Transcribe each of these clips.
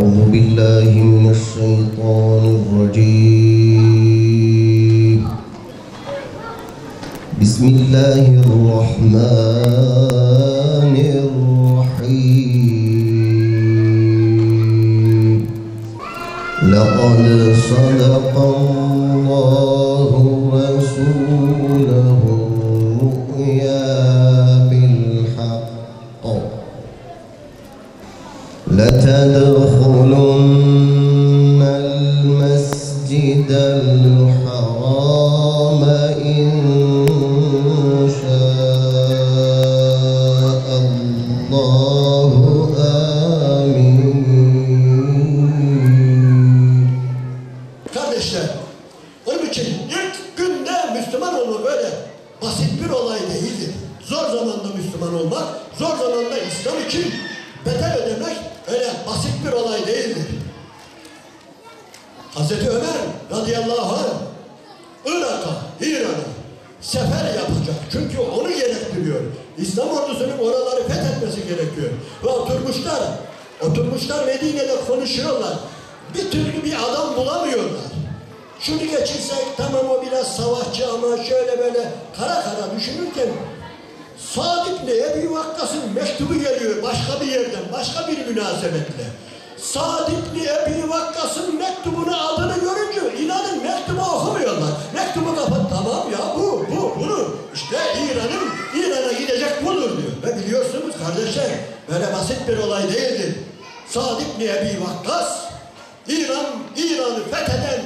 أعوذ بالله من الشيطان الرجيم. بسم الله الرحمن الرحيم. لقد صدق الله رسوله الرؤيا بالحق لتدخلن المسجد الحرام إن شاء الله آمين. Kardeşler, onun için ilk günde Müslüman olmak öyle basit bir olay değildir. Zor zamanda Müslüman olmak, zor zamanda İslam için bedel ödemek öyle basit bir olay değildir. Hazreti Ömer radıyallahu anh Irak'a, İran'a sefer yapacak. Çünkü onu gerektiriyor. İslam ordusunun oraları fethetmesi gerekiyor. Ve oturmuşlar Medine'de konuşuyorlar. Bir türlü bir adam bulamıyorlar. Şunu geçirsek tamam o biraz savaşçı ama şöyle böyle kara düşünürken Sa'd ibn Ebi Vakkas'ın mektubu geliyor başka bir yerden, başka bir münasebetle. Sa'd ibn Ebi Vakkas'ın mektubunu adını görünce inanın mektubu okumuyorlar. Mektubu kapat, tamam ya bunu işte İran'a gidecek budur diyor. Ve biliyorsunuz kardeşler böyle basit bir olay değildir. Sa'd ibn Ebi Vakkas İran'ı fetheden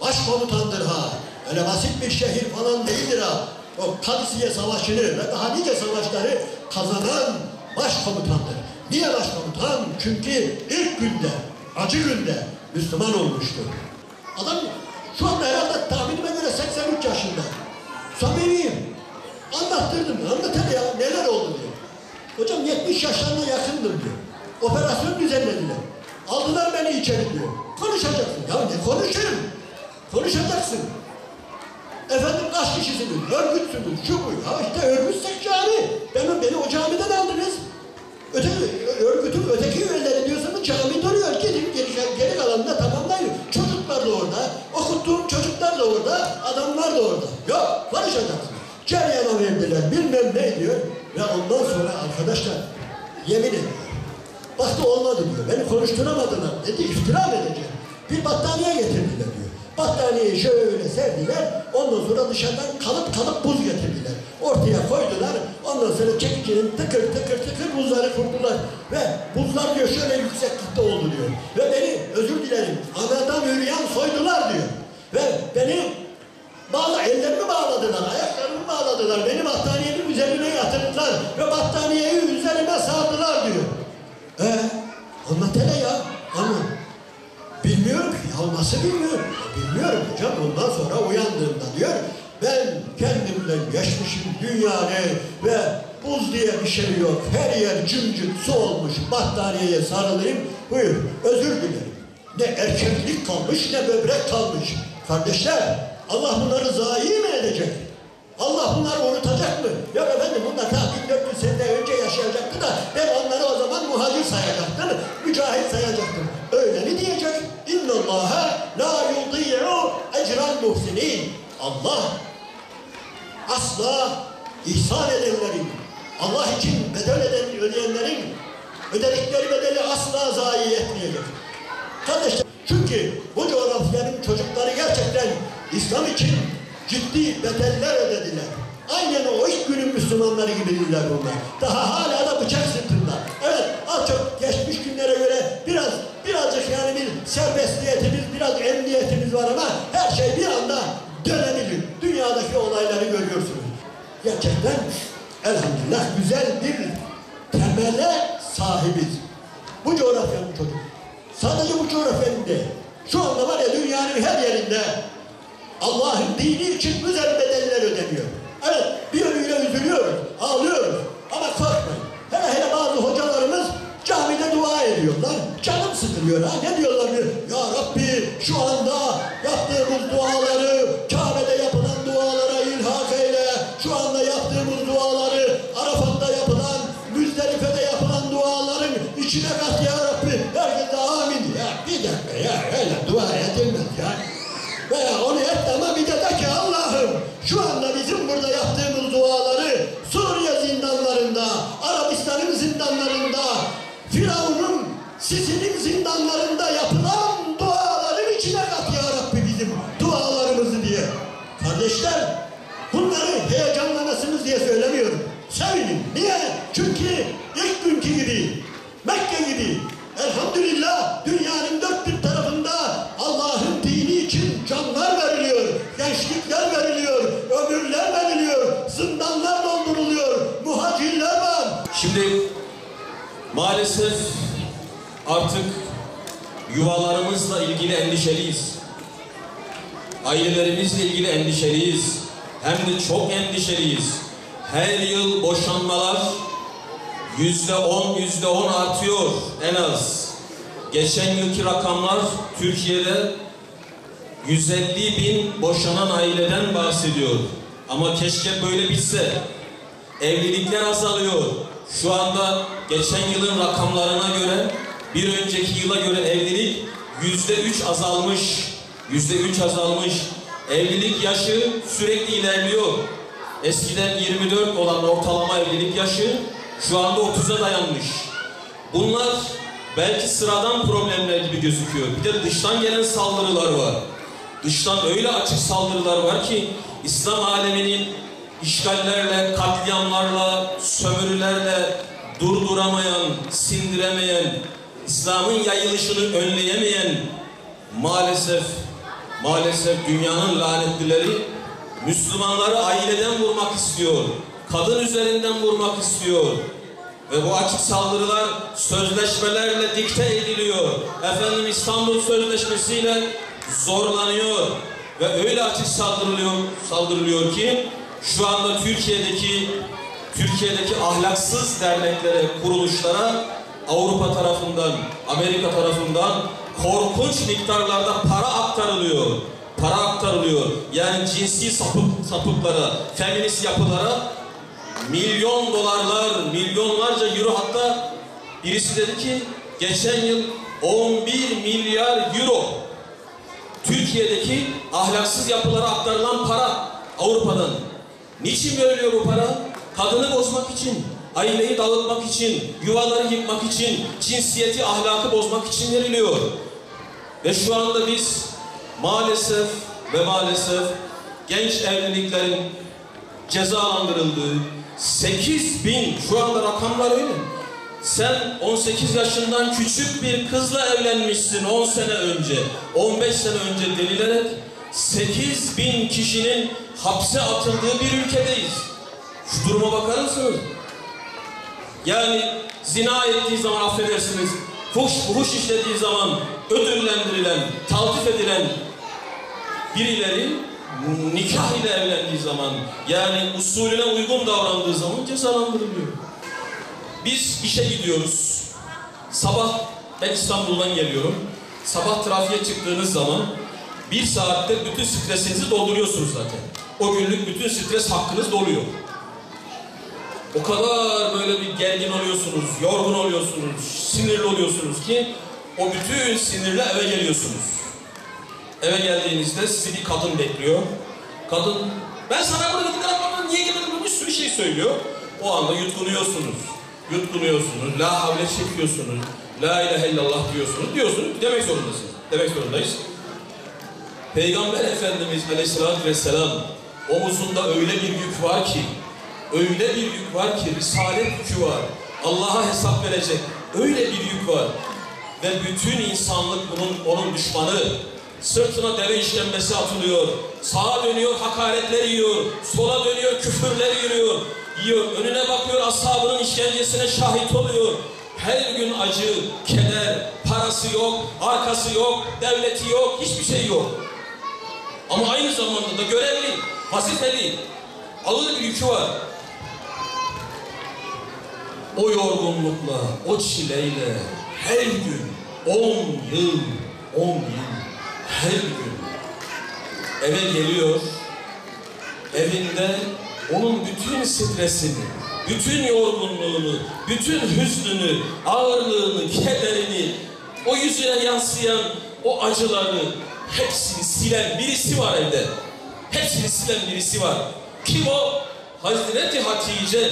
başkomutandır ha. Öyle basit bir şehir falan değildir ha. O Kadisiye Savaşı'nı ve daha nice savaşları kazanan başkomutandır. Niye başkomutan? Çünkü ilk günde, acı günde Müslüman olmuştur. Adam şu anda herhalde tahminime göre 83 yaşında. Samimiyim. Anlattırdım. Anlatan ya neler oldu diyor. Hocam 70 yaşlarına yakındım diyor. Operasyon düzenlediler. Aldılar beni içeri diyor. Konuşacaksın. Ya ne konuşayım? Konuşacaksın. Efendim kaç kişisiniz? Örgütsünüz. Şu bu. Ya işte örgütsek cami. Beni o camiden aldınız. Örgütün öteki üyeleri diyorsanız cami duruyor. Geri kalanında tamamlayın. Çocuklar da orada. Okuttuğum çocuklar da orada. Adamlar da orada. Yok. Konuşacaksın. Ceryana verdiler. Bilmem ne diyor. Ve ondan sonra arkadaşlar yemin ediyor. Baktı olmadı diyor. Beni konuşturamadılar. Dedi iftira edeceğim. Bir battaniye getirdiler diyor. Battaniyeyi şöyle serdiler. Ondan sonra dışarıdan kalıp buz getirdiler. Ortaya koydular. Ondan sonra çekicinin tıkır buzları kurdular. Ve buzlar diyor şöyle yükseklikte oldu diyor. Ve beni özür dilerim anadan yürüyen soydular diyor. Ve beni ellerimi bağladılar, ayaklarımı bağladılar. Beni battaniyenin üzerine yatırdılar. Ve battaniyeyi üzerime sardılar diyor. Anlat hele ya. Anlat. Bilmiyorum ki. Ya nasıl bilmiyorum? Bilmiyorum hocam. Ondan sonra uyandığımda diyor. Ben kendimden geçmişim dünyanı ve buz diye bir şey yok. Her yer cımcık su olmuş. Battaniyeye sarılayım. Buyur. Özür dilerim. Ne erkeklik kalmış ne böbrek kalmış. Kardeşler Allah bunları zayi mi edecek? Allah bunları unutacak mı? Yok efendim bunlar ta 1400 sene önce yaşayacaktı da ben onları o zaman muhacir sayacaktım, mücahit sayacaktım. Öyle mi diyecek? İnnallâhe lâ yudî'u ecral muhsinin. Allah asla ihsan edenlerin, Allah için bedel ödeyenlerin ödedikleri bedeli asla zayi etmeyecek. Kardeşler çünkü bu coğrafyanın çocukları gerçekten İslam için ciddi bedeller ödediler. Aynen o ilk günün Müslümanları gibidirler bunlar. Daha hala da bıçak sırtında. Evet az çok geçmiş günlere göre birazcık yani bir serbestiyetimiz, biraz emniyetimiz var ama her şey bir anda dönebilir. Dünyadaki olayları görüyorsunuz. Gerçekten elhamdülillah güzel bir temele sahibiz. Bu coğrafyanın çocuk. Sadece bu coğrafyanın değil. Şu anda var ya dünyanın her yerinde Allah'ın dini için güzel bedeller ödeniyor. Evet, bir yönüyle üzülüyoruz, ağlıyoruz ama korkmayın. Hele bazı hocalarımız camide dua ediyorlar. Canım sıkılıyor ha. Ne diyorlar? Ya Rabbi şu anda yaptığımız duaları, Kabe'de yapılan dualara ilhak eyle. Şu anda yaptığımız duaları, Arafat'ta yapılan, Müzdelife'de yapılan duaların içine kat ya Rabbi. Herkes amin ya. Bir dakika ya, öyle dua edilmez ya. Veya onu et ama bir de ki Allah'ım şu anda bizim burada yaptığımız duaları Suriye zindanlarında, Arabistan'ın zindanlarında, Firavun'un Sisi'nin zindanlarında yapılan duaların içine kat ya Rabbi bizim dualarımızı diye. Kardeşler, bunları heyecanlanasınız diye söylemiyorum. Sevinin. Niye? Çünkü ilk günkü gibi, Mekke gibi elhamdülillah dünyanın dört bir tarafında Allah'ın dini için canlar veriliyor, gençlikler veriliyor, ömürler veriliyor, zindanlar dolduruluyor, muhacirler var. Şimdi maalesef artık yuvalarımızla ilgili endişeliyiz. Ailelerimizle ilgili endişeliyiz. Hem de çok endişeliyiz. Her yıl boşanmalar %10 artıyor en az. Geçen yılki rakamlar Türkiye'de 150.000 boşanan aileden bahsediyor. Ama keşke böyle bitse. Evlilikler azalıyor. Şu anda geçen yılın rakamlarına göre, bir önceki yıla göre evlilik %3 azalmış. %3 azalmış. Evlilik yaşı sürekli ilerliyor. Eskiden 24 olan ortalama evlilik yaşı şu anda 30'a dayanmış. Bunlar belki sıradan problemler gibi gözüküyor. Bir de dıştan gelen saldırılar var. Dıştan öyle açık saldırılar var ki İslam aleminin işgallerle, katliamlarla, sömürülerle durduramayan, sindiremeyen, İslam'ın yayılışını önleyemeyen maalesef dünyanın lanetlileri Müslümanları aileden vurmak istiyor. Kadın üzerinden vurmak istiyor. Ve bu açık saldırılar sözleşmelerle dikte ediliyor. Efendim İstanbul Sözleşmesi'yle zorlanıyor. Ve öyle açık saldırılıyor ki şu anda Türkiye'deki ahlaksız derneklere, kuruluşlara Avrupa tarafından, Amerika tarafından korkunç miktarlarda para aktarılıyor. Yani cinsi sapıklara, feminist yapılara milyon dolarlar, milyonlarca euro, hatta birisi dedi ki geçen yıl 11 milyar euro Türkiye'deki ahlaksız yapılara aktarılan para Avrupa'dan. Niçin veriliyor bu para? Kadını bozmak için, aileyi dağıtmak için, yuvaları yıkmak için, cinsiyeti, ahlakı bozmak için veriliyor. Ve şu anda biz maalesef genç evliliklerin cezalandırıldığı 8.000, şu anda rakamlar öyle. Sen 18 yaşından küçük bir kızla evlenmişsin 10 sene önce, 15 sene önce denilerek 8.000 kişinin hapse atıldığı bir ülkedeyiz. Şu duruma bakar mısınız? Yani zina ettiği zaman affedersiniz, fuhuş işlediği zaman ödüllendirilen, taltif edilen birileri nikah ile evlendiği zaman, yani usulüne uygun davrandığı zaman cezalandırılıyor. Biz işe gidiyoruz. Sabah, ben İstanbul'dan geliyorum. Sabah trafiğe çıktığınız zaman 1 saatte bütün stresinizi dolduruyorsunuz zaten. O günlük bütün stres hakkınız doluyor. O kadar böyle bir gergin oluyorsunuz, yorgun oluyorsunuz, sinirli oluyorsunuz ki o bütün sinirle eve geliyorsunuz. Eve geldiğinizde sizi bir kadın bekliyor. Kadın, ben sana burada gittim, niye gelmedin, bir sürü şey söylüyor. O anda yutkunuyorsunuz. La havle çekiyorsunuz. La ilahe illallah diyorsunuz. Demek zorundasınız. Demek zorundayız. Peygamber Efendimiz Aleyhisselatü Vesselam omuzunda öyle bir yük var ki, risalet yükü var. Allah'a hesap verecek öyle bir yük var. Ve bütün insanlık onun düşmanı. Sırtına deve işkembesi atılıyor. Sağa dönüyor, hakaretler yiyor. Sola dönüyor, küfürler yiyor. Önüne bakıyor, ashabının işkencesine şahit oluyor. Her gün acı, keder, parası yok, arkası yok, devleti yok, hiçbir şey yok. Ama aynı zamanda da görevli, vazifeli, ağır bir yükü var. O yorgunlukla, o çileyle her gün 10 yıl her gün eve geliyor. Evinde onun bütün stresini, bütün yorgunluğunu, bütün hüznünü, ağırlığını, kederini o yüzüne yansıyan o acıları hepsini silen birisi var evde. Hepsini silen birisi var. Kim o? Hazreti Hatice.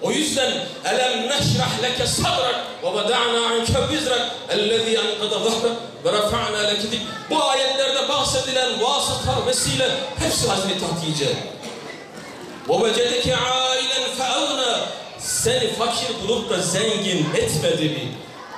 O yüzden elem neşrah leke sadrak ve vada'na anke vizrak ellezî enkada zahrak ve rafa'na leke dik. Bu ayetlerde bahsedilen vasıta, vesile hepsi Hazreti Hatice. Ve vecedeke ailen fe'avna. Seni fakir bulup da zengin etmedi mi?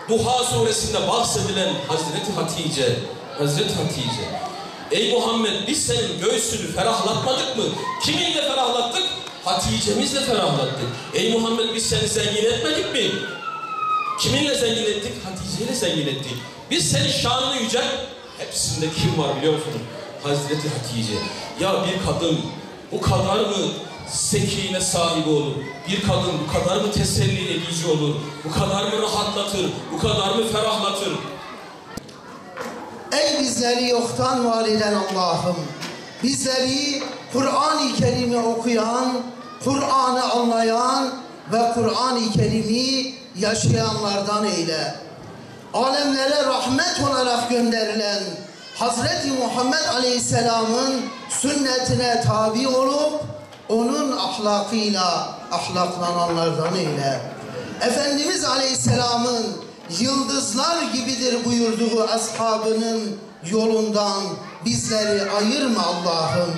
Duha suresinde bahsedilen Hazreti Hatice. Hazreti Hatice. Ey Muhammed, biz senin göğsünü ferahlatmadık mı? Kiminle ferahlattık? Hatice'mizle ferahlattık. Ey Muhammed, biz seni zengin etmedik mi? Kiminle zengin ettik? Hatice'yle zengin ettik. Biz senin şanını yücelt. Hepsinde kim var biliyor musunuz? Hazreti Hatice. Ya bir kadın bu kadar mı sekine sahibi olur? Bir kadın bu kadar mı teselli edici olur? Bu kadar mı rahatlatır? Bu kadar mı ferahlatır? Ey bizleri yoktan var eden Allah'ım, bizleri Kur'an-ı Kerim'i okuyan, Kur'an'ı anlayan ve Kur'an-ı Kerim'i yaşayanlardan eyle. Alemlere rahmet olarak gönderilen Hazreti Muhammed Aleyhisselam'ın sünnetine tabi olup onun ahlakıyla ahlaklananlardan eyle. Efendimiz Aleyhisselam'ın yıldızlar gibidir buyurduğu ashabının yolundan bizleri ayırma Allah'ım.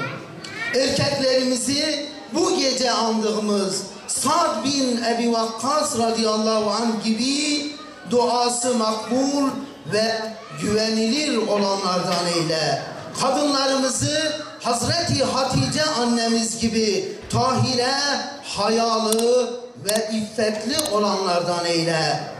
Erkeklerimizi bu gece andığımız Sa'd bin Ebi Vakkas radıyallahu anh gibi duası makbul ve güvenilir olanlardan eyle. Kadınlarımızı Hazreti Hatice annemiz gibi tahire, hayalı ve iffetli olanlardan eyle.